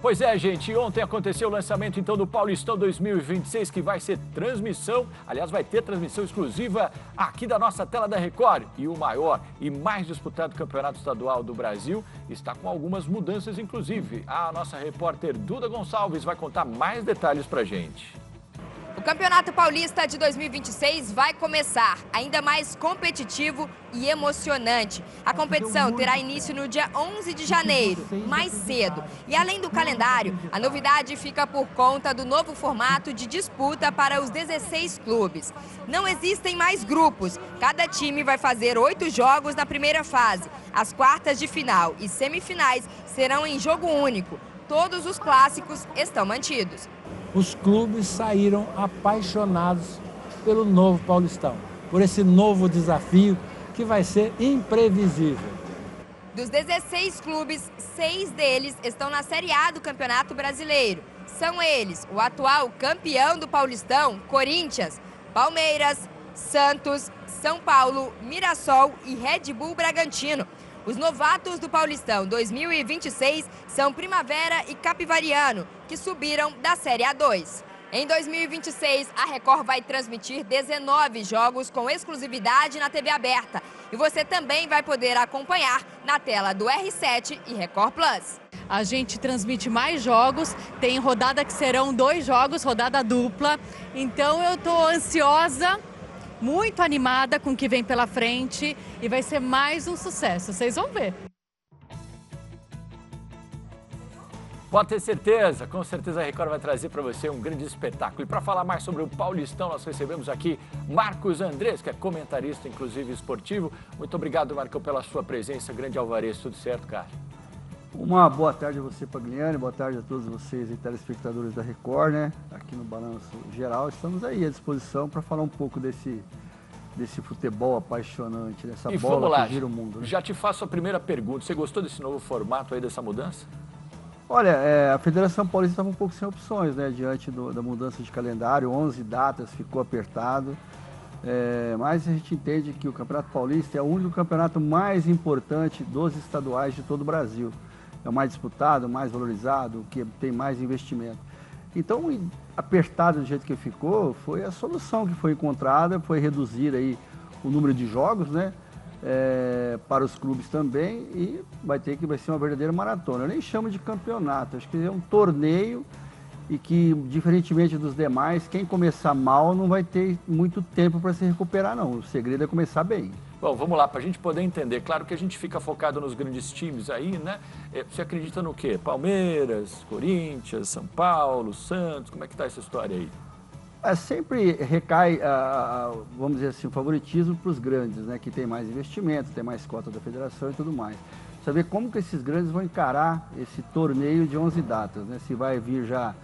Pois é, gente, ontem aconteceu o lançamento então do Paulistão 2026, que vai ser transmissão, aliás, vai ter transmissão exclusiva aqui da nossa tela da Record. E o maior e mais disputado campeonato estadual do Brasil está com algumas mudanças, inclusive. A nossa repórter Duda Gonçalves vai contar mais detalhes pra gente. O Campeonato Paulista de 2026 vai começar, ainda mais competitivo e emocionante. A competição terá início no dia 11 de janeiro, mais cedo. E além do calendário, a novidade fica por conta do novo formato de disputa para os 16 clubes. Não existem mais grupos. Cada time vai fazer 8 jogos na primeira fase. As quartas de final e semifinais serão em jogo único. Todos os clássicos estão mantidos. Os clubes saíram apaixonados pelo novo Paulistão, por esse novo desafio que vai ser imprevisível. Dos 16 clubes, 6 deles estão na Série A do Campeonato Brasileiro. São eles o atual campeão do Paulistão, Corinthians, Palmeiras, Santos, São Paulo, Mirassol e Red Bull Bragantino. Os novatos do Paulistão 2026 são Primavera e Capivariano, que subiram da Série A2. Em 2026, a Record vai transmitir 19 jogos com exclusividade na TV aberta. E você também vai poder acompanhar na tela do R7 e Record Plus. A gente transmite mais jogos, tem rodada que serão 2 jogos, rodada dupla. Então eu estou ansiosa, muito animada com o que vem pela frente e vai ser mais um sucesso, vocês vão ver. Pode ter certeza, com certeza a Record vai trazer para você um grande espetáculo. E para falar mais sobre o Paulistão, nós recebemos aqui Marcos Andrés, que é comentarista, inclusive esportivo. Muito obrigado, Marcão, pela sua presença. Grande Alvarez, tudo certo, cara? Uma boa tarde a você, Pagliani, boa tarde a todos vocês e telespectadores da Record, né? Aqui no Balanço Geral, estamos aí à disposição para falar um pouco desse futebol apaixonante, dessa bola que gira o mundo, né? Já te faço a primeira pergunta, você gostou desse novo formato aí, dessa mudança? Olha, a Federação Paulista estava um pouco sem opções, né? Diante da mudança de calendário, 11 datas, ficou apertado. Mas a gente entende que o Campeonato Paulista é o único campeonato mais importante dos estaduais de todo o Brasil. É o mais disputado, o mais valorizado, o que tem mais investimento. Então, apertado do jeito que ficou, foi a solução que foi encontrada, foi reduzir aí o número de jogos, né? Para os clubes também, e vai ser uma verdadeira maratona. Eu nem chamo de campeonato, acho que é um torneio e que, diferentemente dos demais, quem começar mal não vai ter muito tempo para se recuperar, não. O segredo é começar bem. Bom, vamos lá, para a gente poder entender. Claro que a gente fica focado nos grandes times aí, né? Você acredita no quê? Palmeiras, Corinthians, São Paulo, Santos, como é que está essa história aí? Sempre recai, vamos dizer assim, o favoritismo para os grandes, né? Que tem mais investimento, tem mais cota da federação e tudo mais. Saber como que esses grandes vão encarar esse torneio de 11 datas, né? Se vai vir já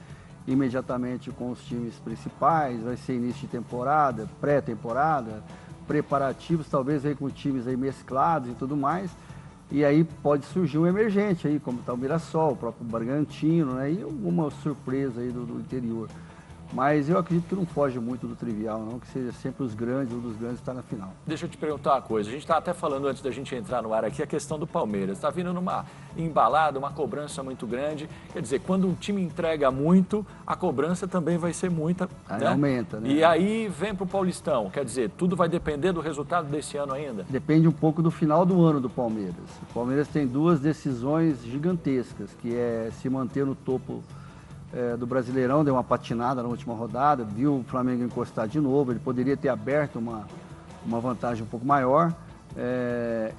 imediatamente com os times principais, vai ser início de temporada, pré-temporada, preparativos, talvez aí com times aí mesclados e tudo mais. E aí pode surgir um emergente aí, como está o Mirassol, o próprio Bragantino, né? E alguma surpresa aí do interior. Mas eu acredito que não foge muito do trivial, não, que seja sempre os grandes, um dos grandes está na final. Deixa eu te perguntar uma coisa, a gente está até falando antes da gente entrar no ar aqui, a questão do Palmeiras. Está vindo numa embalada, uma cobrança muito grande, quer dizer, quando um time entrega muito, a cobrança também vai ser muita, né? Aumenta, né? E aí vem para o Paulistão, quer dizer, tudo vai depender do resultado desse ano ainda? Depende um pouco do final do ano do Palmeiras. O Palmeiras tem 2 decisões gigantescas, que é se manter no topo do Brasileirão, deu uma patinada na última rodada, viu o Flamengo encostar de novo, ele poderia ter aberto uma vantagem um pouco maior,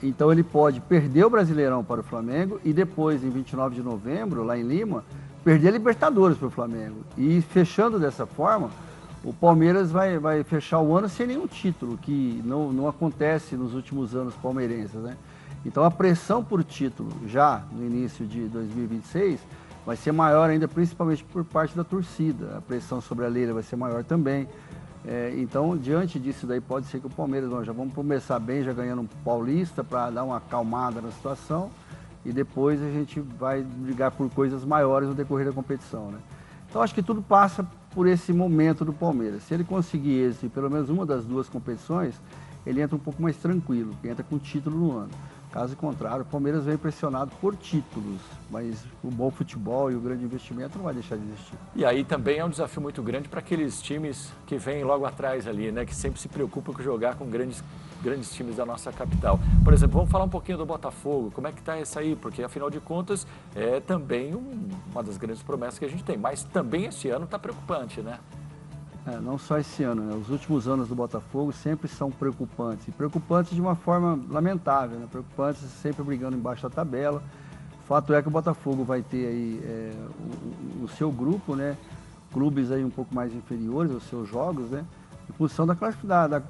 então ele pode perder o Brasileirão para o Flamengo e depois, em 29 de novembro, lá em Lima, perder a Libertadores para o Flamengo. E fechando dessa forma, o Palmeiras vai fechar o ano sem nenhum título, que não acontece nos últimos anos palmeirenses, né? Então a pressão por título, já no início de 2026, vai ser maior ainda, principalmente por parte da torcida. A pressão sobre a Leila vai ser maior também. Então, diante disso daí, pode ser que o Palmeiras, já vamos começar bem, já ganhando um Paulista, para dar uma acalmada na situação, e depois a gente vai brigar por coisas maiores no decorrer da competição, né? Então, acho que tudo passa por esse momento do Palmeiras. Se ele conseguir pelo menos uma das 2 competições, ele entra um pouco mais tranquilo, entra com título no ano. Caso contrário, o Palmeiras vem pressionado por títulos, mas o bom futebol e o grande investimento não vai deixar de existir. E aí também é um desafio muito grande para aqueles times que vêm logo atrás ali, né? Que sempre se preocupam com jogar com grandes times da nossa capital. Por exemplo, vamos falar um pouquinho do Botafogo. Como é que está isso aí? Porque, afinal de contas, é também uma das grandes promessas que a gente tem. Mas também esse ano está preocupante, né? Não só esse ano, né? Os últimos anos do Botafogo sempre são preocupantes. E preocupantes de uma forma lamentável, né? Preocupantes sempre brigando embaixo da tabela. O fato é que o Botafogo vai ter aí o seu grupo, né? Clubes aí um pouco mais inferiores aos seus jogos, né? Em função da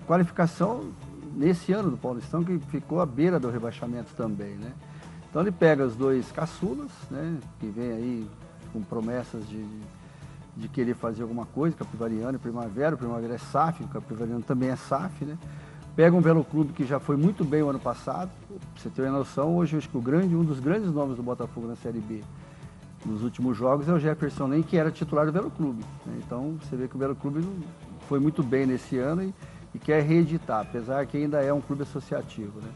qualificação nesse ano do Paulistão, que ficou à beira do rebaixamento também, né? Então ele pega os dois caçulas, né? Que vem aí com promessas de querer fazer alguma coisa, Capivariano e Primavera. O Primavera é SAF, o Capivariano também é SAF, né? Pega um Velo Clube que já foi muito bem o ano passado. Pra você ter uma noção, hoje eu acho que um dos grandes nomes do Botafogo na Série B nos últimos jogos é o Jefferson Nem, que era titular do Velo Clube, né? Então você vê que o Velo Clube foi muito bem nesse ano e quer reeditar, apesar que ainda é um clube associativo, né?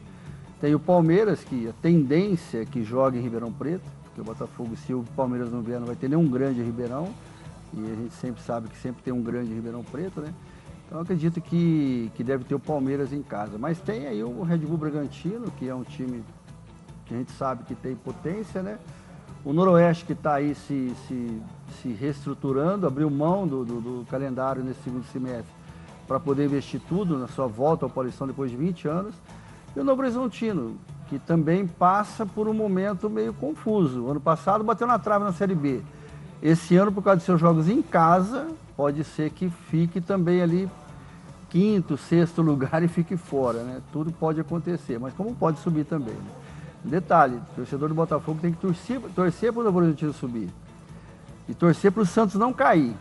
Tem o Palmeiras, que a tendência é que jogue em Ribeirão Preto, porque o Botafogo, se o Palmeiras não vier, não vai ter nenhum grande Ribeirão. E a gente sempre sabe que sempre tem um grande Ribeirão Preto, né? Então eu acredito que deve ter o Palmeiras em casa. Mas tem aí o Red Bull Bragantino, que é um time que a gente sabe que tem potência, né? O Noroeste, que está aí se reestruturando, abriu mão do calendário nesse segundo semestre para poder investir tudo na sua volta ao Paulistão depois de 20 anos. E o Novo Horizontino, que também passa por um momento meio confuso. O ano passado bateu na trave na Série B. Esse ano, por causa de seus jogos em casa, pode ser que fique também ali quinto, sexto lugar e fique fora, né? Tudo pode acontecer, mas como pode subir também, né? Detalhe, o torcedor do Botafogo tem que torcer para o Novo Horizontino subir e torcer para o Santos não cair.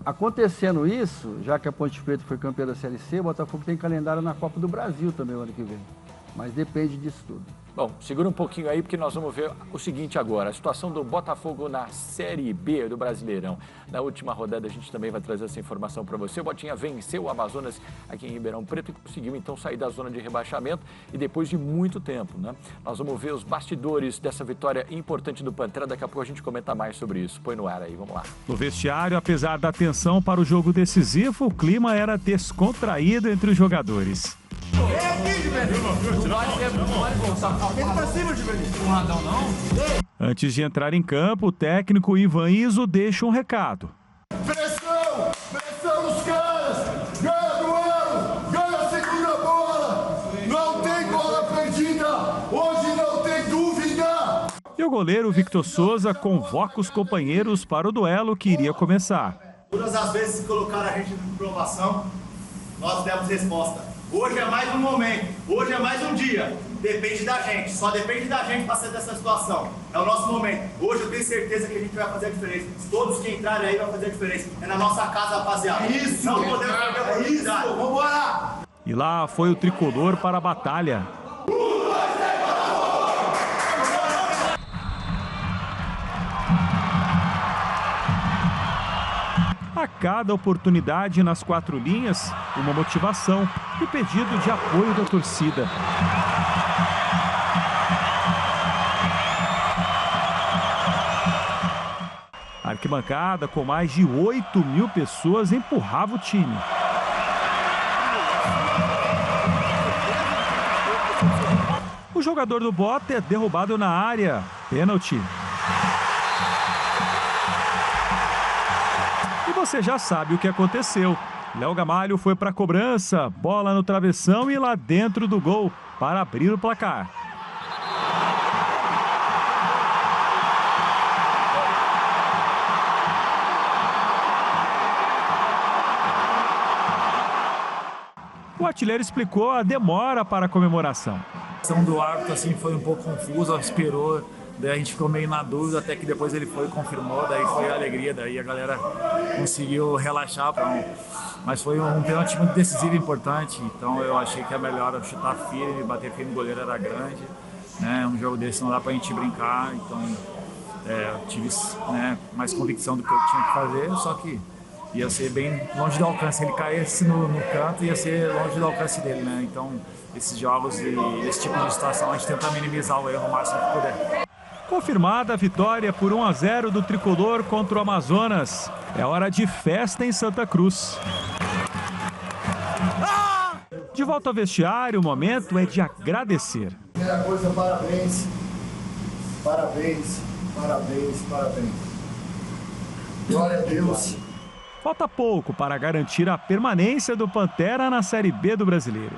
Acontecendo isso, já que a Ponte Preta foi campeã da Série C, o Botafogo tem calendário na Copa do Brasil também o ano que vem, mas depende disso tudo. Bom, segura um pouquinho aí, porque nós vamos ver o seguinte agora. A situação do Botafogo na Série B do Brasileirão. Na última rodada a gente também vai trazer essa informação para você. O Botinha venceu o Amazonas aqui em Ribeirão Preto e conseguiu então sair da zona de rebaixamento e depois de muito tempo, né? Nós vamos ver os bastidores dessa vitória importante do Pantera. Daqui a pouco a gente comenta mais sobre isso. Põe no ar aí, vamos lá. No vestiário, apesar da tensão para o jogo decisivo, o clima era descontraído entre os jogadores. Antes de entrar em campo, o técnico Ivan Izzo deixa um recado. Pressão! Pressão nos caras! Ganha duelo! Ganha a segunda bola! Não tem bola perdida! Hoje não tem dúvida! E o goleiro Victor Souza convoca os companheiros para o duelo que iria começar. Todas as vezes que colocaram a gente em provação, nós demos resposta. Hoje é mais um momento, hoje é mais um dia. Depende da gente, só depende da gente para sair dessa situação. É o nosso momento. Hoje eu tenho certeza que a gente vai fazer a diferença. Todos que entrarem aí vão fazer a diferença. É na nossa casa, rapaziada. É isso, não podemos perder a oportunidade. Vambora! E lá foi o tricolor para a batalha. A cada oportunidade nas quatro linhas, uma motivação e pedido de apoio da torcida. A arquibancada, com mais de 8.000 pessoas, empurrava o time. O jogador do Bota é derrubado na área. Pênalti. E você já sabe o que aconteceu. Léo Gamalho foi para a cobrança, bola no travessão e lá dentro do gol para abrir o placar. O artilheiro explicou a demora para a comemoração. A ação do árbitro assim, foi um pouco confusa, esperou, daí a gente ficou meio na dúvida, até que depois ele foi e confirmou, daí foi a alegria, daí a galera conseguiu relaxar. Mas foi um pênalti muito decisivo e importante, então eu achei que a melhor chutar firme, bater firme, o goleiro era grande, né? Um jogo desse não dá pra gente brincar, então eu tive, né, mais convicção do que eu tinha que fazer, só que ia ser bem longe do alcance. Se ele caísse no canto, ia ser longe do alcance dele, né? Então, esses jogos e esse tipo de situação, a gente tenta minimizar o erro o máximo que puder. Confirmada a vitória por 1-0 do Tricolor contra o Amazonas. É hora de festa em Santa Cruz. De volta ao vestiário, o momento é de agradecer. Primeira coisa, parabéns. Parabéns, parabéns, parabéns. Glória a Deus. Falta pouco para garantir a permanência do Pantera na Série B do Brasileiro.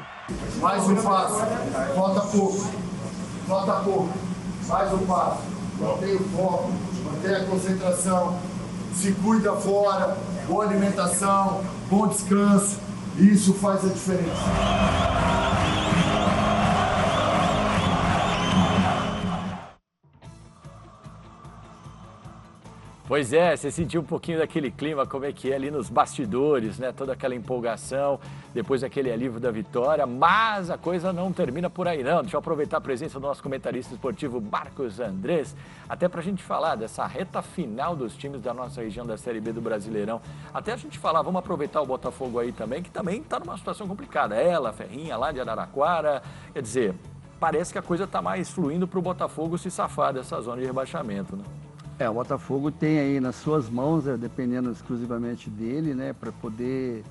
Mais um passo. Falta pouco. Falta pouco. Mais um passo. Mantenha o foco, mantenha a concentração. Se cuida fora. Boa alimentação, bom descanso. Isso faz a diferença. Pois é, você sentiu um pouquinho daquele clima, como é que é ali nos bastidores, né? Toda aquela empolgação, depois aquele alívio da vitória, mas a coisa não termina por aí não. Deixa eu aproveitar a presença do nosso comentarista esportivo Marcos Andrés, até pra gente falar dessa reta final dos times da nossa região da Série B do Brasileirão. Até a gente falar, vamos aproveitar o Botafogo aí também, que também tá numa situação complicada. Ela, Ferrinha, lá de Araraquara, quer dizer, parece que a coisa tá mais fluindo pro Botafogo se safar dessa zona de rebaixamento, né? O Botafogo tem aí nas suas mãos, dependendo exclusivamente dele, né, para poder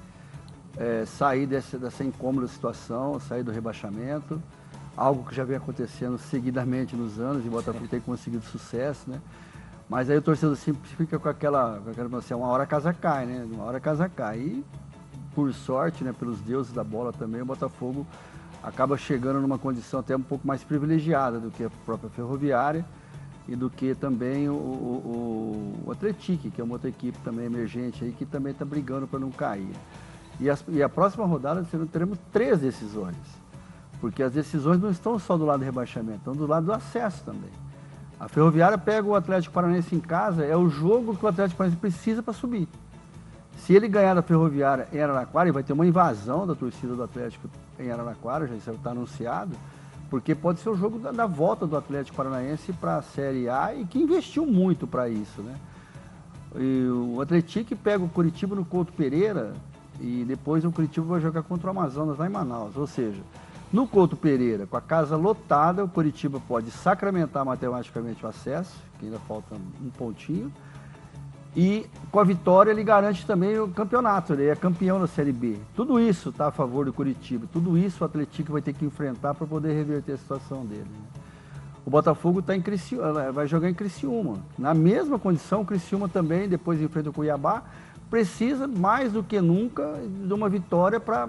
sair dessa incômoda situação, sair do rebaixamento, algo que já vem acontecendo seguidamente nos anos e o Botafogo tem conseguido sucesso, né? Mas aí o torcedor sempre fica com aquela assim, uma hora a casa cai, né? Uma hora a casa cai. E, por sorte, né, pelos deuses da bola também, o Botafogo acaba chegando numa condição até um pouco mais privilegiada do que a própria Ferroviária, e do que também o Atlético, que é uma outra equipe também emergente aí, que também está brigando para não cair. E a próxima rodada teremos 3 decisões, porque as decisões não estão só do lado do rebaixamento, estão do lado do acesso também. A Ferroviária pega o Atlético Paranaense em casa, é o jogo que o Atlético Paranaense precisa para subir. Se ele ganhar da Ferroviária em Araraquara, e vai ter uma invasão da torcida do Atlético em Araraquara, já está anunciado, porque pode ser o jogo da volta do Atlético Paranaense para a Série A e que investiu muito para isso, né? E o Atlético pega o Curitiba no Couto Pereira e depois o Curitiba vai jogar contra o Amazonas lá em Manaus. Ou seja, no Couto Pereira, com a casa lotada, o Curitiba pode sacramentar matematicamente o acesso, que ainda falta um pontinho, e com a vitória ele garante também o campeonato, ele é campeão da Série B. Tudo isso está a favor do Curitiba, tudo isso o Atlético vai ter que enfrentar para poder reverter a situação dele, né? O Botafogo tá em Criciúma, vai jogar em Criciúma. Na mesma condição, o Criciúma também, depois enfrenta o Cuiabá, precisa mais do que nunca de uma vitória para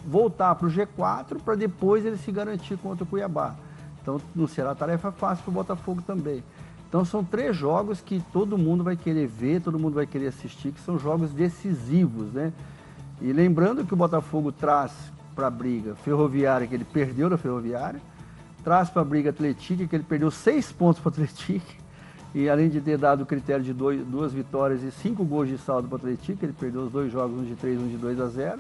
voltar para o G4, para depois ele se garantir contra o Cuiabá. Então não será tarefa fácil para o Botafogo também. Então são 3 jogos que todo mundo vai querer ver, todo mundo vai querer assistir, que são jogos decisivos, né? E lembrando que o Botafogo traz para a briga Ferroviária, que ele perdeu da Ferroviária, traz para a briga Atlético, que ele perdeu 6 pontos para o Atlético, e além de ter dado o critério de 2 vitórias e 5 gols de saldo para o Atlético, ele perdeu os 2 jogos, um de 3, um de 2-0,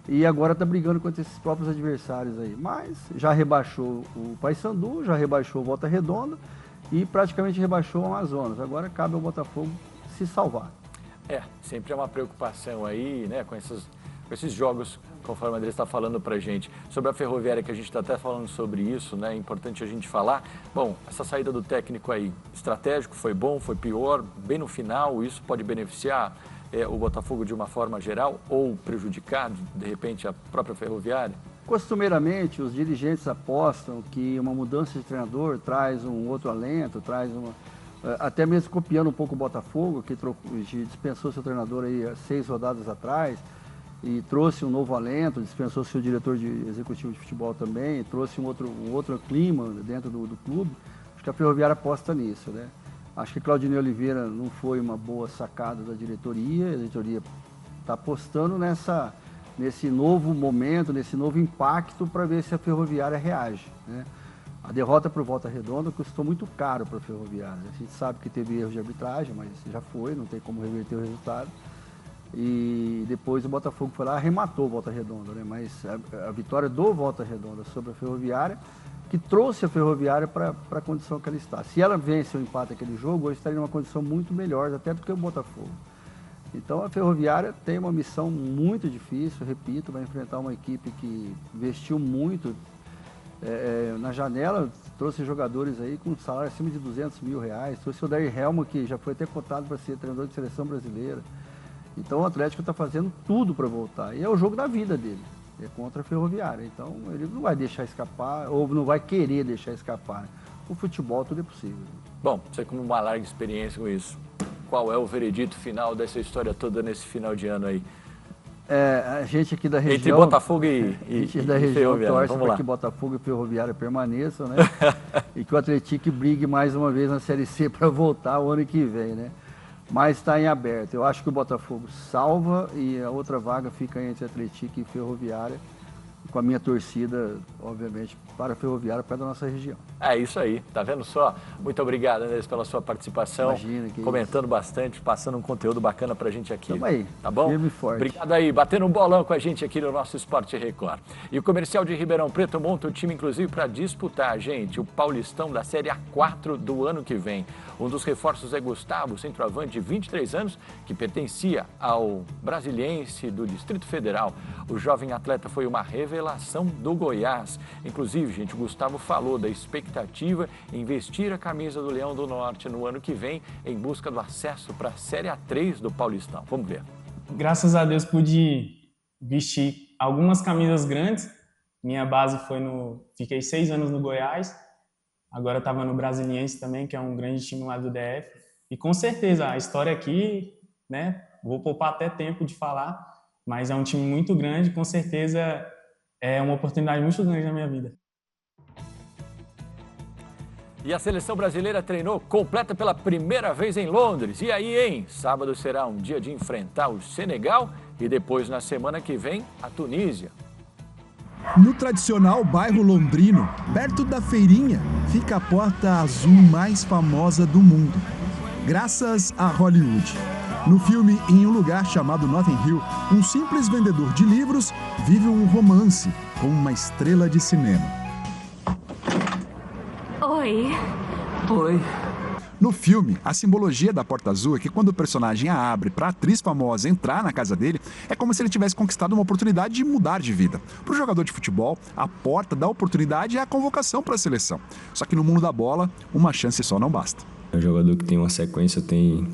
e agora está brigando contra esses próprios adversários aí. Mas já rebaixou o Paysandu, já rebaixou o Volta Redonda, e praticamente rebaixou o Amazonas. Agora cabe ao Botafogo se salvar. Sempre é uma preocupação aí, né, com esses jogos, conforme o André está falando pra gente. Sobre a Ferroviária, que a gente está até falando sobre isso, né, é importante a gente falar. Bom, essa saída do técnico aí, estratégico, foi bom, foi pior, bem no final, isso pode beneficiar o Botafogo de uma forma geral ou prejudicar, de repente, a própria Ferroviária? Costumeiramente, os dirigentes apostam que uma mudança de treinador traz um outro alento, traz uma... Até mesmo copiando um pouco o Botafogo, que dispensou seu treinador aí 6 rodadas atrás e trouxe um novo alento, dispensou seu diretor executivo de futebol também, trouxe um outro clima dentro do clube. Acho que a Ferroviária aposta nisso, né? Acho que Claudinei Oliveira não foi uma boa sacada da diretoria, a diretoria está apostando nesse novo momento, nesse novo impacto para ver se a Ferroviária reage, né? A derrota para o Volta Redonda custou muito caro para a Ferroviária. A gente sabe que teve erro de arbitragem, mas já foi, não tem como reverter o resultado. E depois o Botafogo foi lá e arrematou o Volta Redonda, né? Mas a vitória do Volta Redonda sobre a Ferroviária, que trouxe a Ferroviária para a condição que ela está. Se ela vence ou empata aquele jogo, hoje estaria numa condição muito melhor, até do que o Botafogo. Então a Ferroviária tem uma missão muito difícil, repito, vai enfrentar uma equipe que investiu muito na janela, trouxe jogadores aí com salário acima de R$200 mil, trouxe o Dair Helma, que já foi até cotado para ser treinador de seleção brasileira. Então o Atlético está fazendo tudo para voltar, e é o jogo da vida dele, é contra a Ferroviária, então ele não vai deixar escapar, ou não vai querer deixar escapar. O futebol tudo é possível. Bom, você com uma larga experiência com isso, qual é o veredito final dessa história toda nesse final de ano aí? A gente aqui da região... Entre Botafogo e Ferroviária, torce para que Botafogo e Ferroviária permaneçam, né? E que o Atlético brigue mais uma vez na Série C para voltar o ano que vem, né? Mas está em aberto. Eu acho que o Botafogo salva e a outra vaga fica entre Atlético e Ferroviária, com a minha torcida, obviamente, para a Ferroviária, para a nossa região. É isso aí, tá vendo só? Muito obrigado, Andrés, pela sua participação. Imagina, que comentando bastante, passando um conteúdo bacana pra gente aqui. Tamo aí, tá bom? firme e forte. Obrigado aí, batendo um bolão com a gente aqui no nosso Esporte Record. E o Comercial de Ribeirão Preto monta o time, inclusive, para disputar, gente, o Paulistão da Série A4 do ano que vem. Um dos reforços é Gustavo, centroavante de 23 anos, que pertencia ao Brasiliense do Distrito Federal. O jovem atleta foi uma revelação do Goiás. Inclusive, gente, o Gustavo falou da expectativa em vestir a camisa do Leão do Norte no ano que vem em busca do acesso para a Série A3 do Paulistão. Vamos ver. Graças a Deus pude vestir algumas camisas grandes. Minha base foi Fiquei 6 anos no Goiás. Agora estava no Brasiliense também, que é um grande time lá do DF. E com certeza, a história aqui, né, vou poupar até tempo de falar, mas é um time muito grande, com certeza é uma oportunidade muito grande na minha vida. E a seleção brasileira treinou completa pela primeira vez em Londres. E aí, hein? Sábado será um dia de enfrentar o Senegal e depois, na semana que vem, a Tunísia. No tradicional bairro londrino, perto da feirinha, fica a porta azul mais famosa do mundo, graças a Hollywood. No filme Em um Lugar Chamado Notting Hill, um simples vendedor de livros vive um romance com uma estrela de cinema. Oi. Oi. No filme, a simbologia da porta azul é que quando o personagem a abre para a atriz famosa entrar na casa dele, é como se ele tivesse conquistado uma oportunidade de mudar de vida. Para o jogador de futebol, a porta da oportunidade é a convocação para a seleção. Só que no mundo da bola, uma chance só não basta. É um jogador que tem uma sequência, tem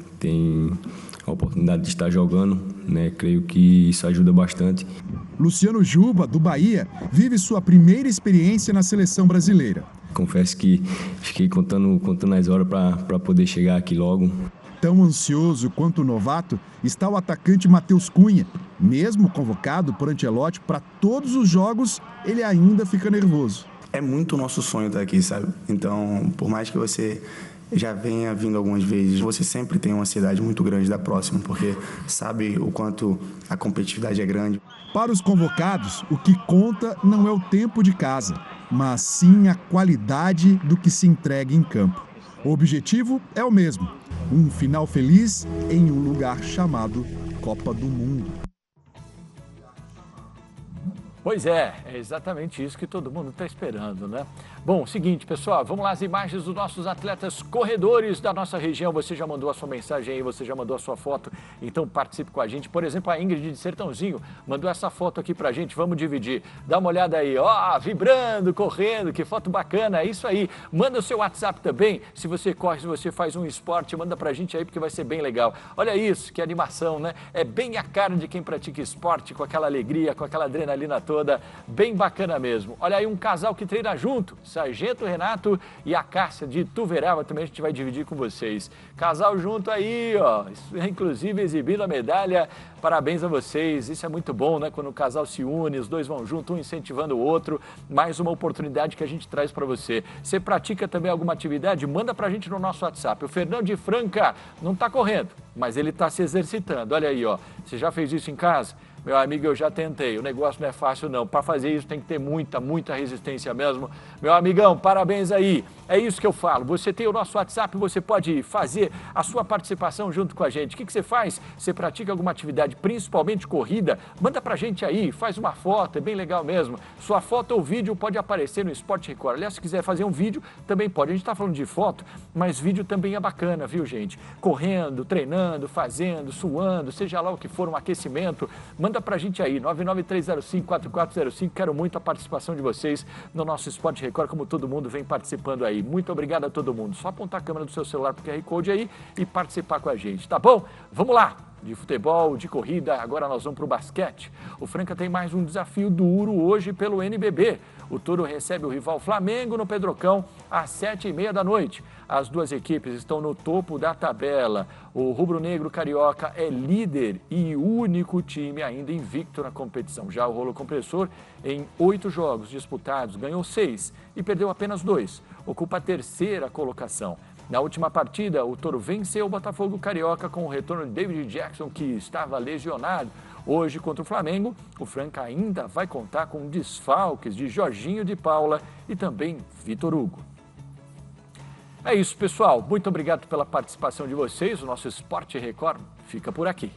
a oportunidade de estar jogando, né? Creio que isso ajuda bastante. Luciano Juba, do Bahia, vive sua primeira experiência na seleção brasileira. Confesso que fiquei contando as horas para poder chegar aqui logo. Tão ansioso quanto o novato está o atacante Matheus Cunha. Mesmo convocado por Ancelotti para todos os jogos, ele ainda fica nervoso. É muito o nosso sonho estar aqui, sabe? Então, por mais que você já venha vindo algumas vezes, você sempre tem uma ansiedade muito grande da próxima, porque sabe o quanto a competitividade é grande. Para os convocados, o que conta não é o tempo de casa, mas sim a qualidade do que se entrega em campo. O objetivo é o mesmo, um final feliz em um lugar chamado Copa do Mundo. Pois é exatamente isso que todo mundo está esperando, né? Bom, seguinte, pessoal, vamos lá as imagens dos nossos atletas corredores da nossa região. Você já mandou a sua mensagem aí, você já mandou a sua foto, então participe com a gente. Por exemplo, a Ingrid de Sertãozinho mandou essa foto aqui pra gente, vamos dividir. Dá uma olhada aí, ó, vibrando, correndo, que foto bacana, é isso aí. Manda o seu WhatsApp também, se você corre, se você faz um esporte, manda pra gente aí porque vai ser bem legal. Olha isso, que animação, né? É bem a cara de quem pratica esporte, com aquela alegria, com aquela adrenalina toda, bem bacana mesmo. Olha aí um casal que treina junto, Sargento Renato e a Cássia de Tuverava, também a gente vai dividir com vocês. Casal junto aí, ó, inclusive exibindo a medalha, parabéns a vocês, isso é muito bom, né? Quando o casal se une, os dois vão junto, um incentivando o outro, mais uma oportunidade que a gente traz para você. Você pratica também alguma atividade? Manda pra gente no nosso WhatsApp. O Fernando de Franca não tá correndo, mas ele tá se exercitando, olha aí, ó, você já fez isso em casa? Meu amigo, eu já tentei, o negócio não é fácil não. Para fazer isso tem que ter muita resistência mesmo. Meu amigão, parabéns aí. É isso que eu falo. Você tem o nosso WhatsApp, você pode fazer a sua participação junto com a gente. O que você faz? Você pratica alguma atividade, principalmente corrida? Manda pra gente aí, faz uma foto, é bem legal mesmo. Sua foto ou vídeo pode aparecer no Sport Record. Aliás, se quiser fazer um vídeo, também pode. A gente está falando de foto, mas vídeo também é bacana, viu, gente? Correndo, treinando, fazendo, suando, seja lá o que for, um aquecimento. Manda pra gente aí, 99305-4405. Quero muito a participação de vocês no nosso Sport Record, como todo mundo vem participando aí. Muito obrigado a todo mundo. Só apontar a câmera do seu celular pro QR Code aí e participar com a gente, tá bom? Vamos lá! De futebol, de corrida, agora nós vamos para o basquete. O Franca tem mais um desafio duro hoje pelo NBB. O Toro recebe o rival Flamengo no Pedrocão às 7h30 da noite. As duas equipes estão no topo da tabela. O rubro-negro carioca é líder e único time ainda invicto na competição. Já o Rolo Compressor, em 8 jogos disputados, ganhou 6 e perdeu apenas 2. Ocupa a terceira colocação. Na última partida, o Toro venceu o Botafogo Carioca com o retorno de David Jackson, que estava lesionado. Hoje, contra o Flamengo, o Franca ainda vai contar com desfalques de Jorginho de Paula e também Vitor Hugo. É isso, pessoal. Muito obrigado pela participação de vocês. O nosso Sport Record fica por aqui.